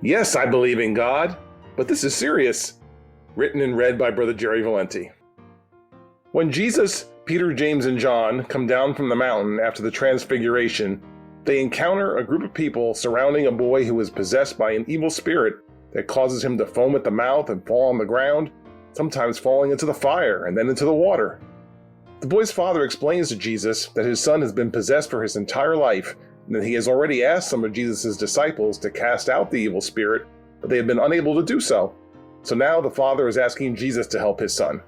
Yes, I believe in God, but this is serious. Written and read by Brother Jerry Valenti. When Jesus, Peter, James, and John come down from the mountain after the transfiguration, they encounter a group of people surrounding a boy who is possessed by an evil spirit that causes him to foam at the mouth and fall on the ground, sometimes falling into the fire and then into the water. The boy's father explains to Jesus that his son has been possessed for his entire life, and that he has already asked some of Jesus' disciples to cast out the evil spirit, but they have been unable to do so. So now the father is asking Jesus to help his son.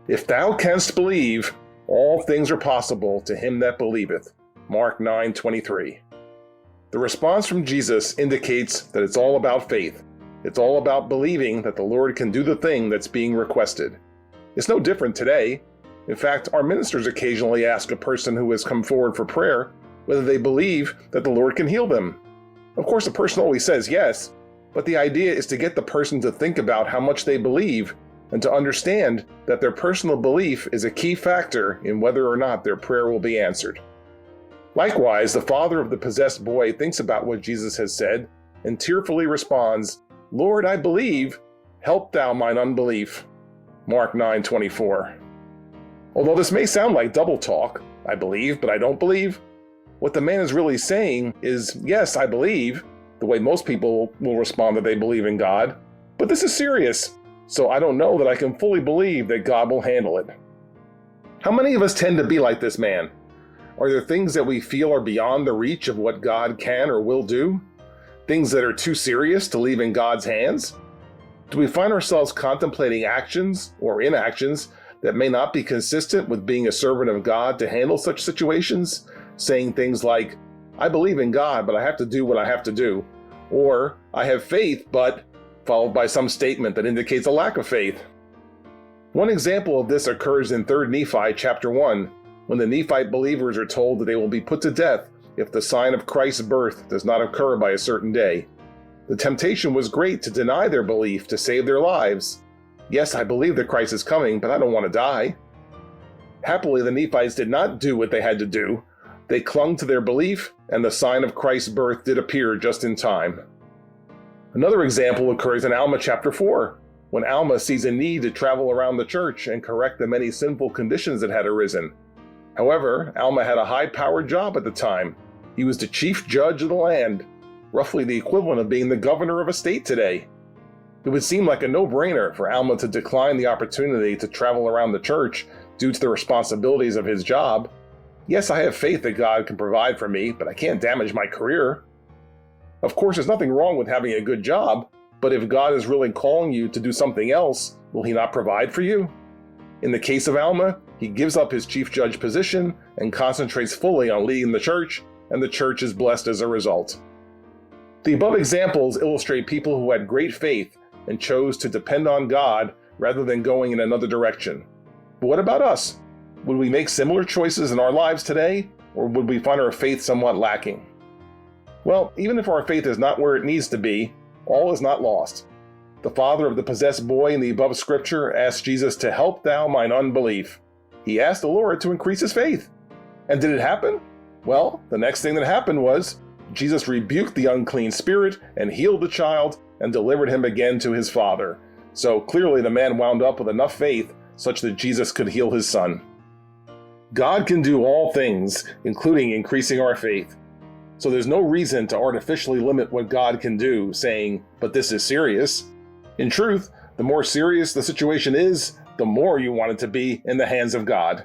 If thou canst believe, all things are possible to him that believeth. Mark 9:23. The response from Jesus indicates that it's all about faith. It's all about believing that the Lord can do the thing that's being requested. It's no different today. In fact, our ministers occasionally ask a person who has come forward for prayer whether they believe that the Lord can heal them. Of course, the person always says yes, but the idea is to get the person to think about how much they believe and to understand that their personal belief is a key factor in whether or not their prayer will be answered. Likewise, the father of the possessed boy thinks about what Jesus has said and tearfully responds, "Lord, I believe, help thou mine unbelief." Mark 9:24. Although this may sound like double talk, I believe, but I don't believe, what the man is really saying is, yes, I believe, the way most people will respond that they believe in God, but this is serious, so I don't know that I can fully believe that God will handle it. How many of us tend to be like this man? Are there things that we feel are beyond the reach of what God can or will do? Things that are too serious to leave in God's hands? Do we find ourselves contemplating actions or inactions that may not be consistent with being a servant of God to handle such situations? Saying things like, I believe in God, but I have to do what I have to do. Or, I have faith, but, followed by some statement that indicates a lack of faith. One example of this occurs in 3 Nephi chapter 1, when the Nephite believers are told that they will be put to death if the sign of Christ's birth does not occur by a certain day. The temptation was great to deny their belief to save their lives. Yes, I believe that Christ is coming, but I don't want to die. Happily, the Nephites did not do what they had to do. They clung to their belief, and the sign of Christ's birth did appear just in time. Another example occurs in Alma chapter 4, when Alma sees a need to travel around the church and correct the many sinful conditions that had arisen. However, Alma had a high-powered job at the time. He was the chief judge of the land, roughly the equivalent of being the governor of a state today. It would seem like a no-brainer for Alma to decline the opportunity to travel around the church due to the responsibilities of his job. Yes, I have faith that God can provide for me, but I can't damage my career. Of course, there's nothing wrong with having a good job, but if God is really calling you to do something else, will he not provide for you? In the case of Alma, he gives up his chief judge position and concentrates fully on leading the church, and the church is blessed as a result. The above examples illustrate people who had great faith and chose to depend on God rather than going in another direction. But what about us? Would we make similar choices in our lives today, or would we find our faith somewhat lacking? Well, even if our faith is not where it needs to be, all is not lost. The father of the possessed boy in the above scripture asked Jesus to help thou mine unbelief. He asked the Lord to increase his faith. And did it happen? Well, the next thing that happened was Jesus rebuked the unclean spirit and healed the child and delivered him again to his father. So clearly the man wound up with enough faith such that Jesus could heal his son. God can do all things, including increasing our faith. So there's no reason to artificially limit what God can do, saying, but this is serious. In truth, the more serious the situation is, the more you want it to be in the hands of God.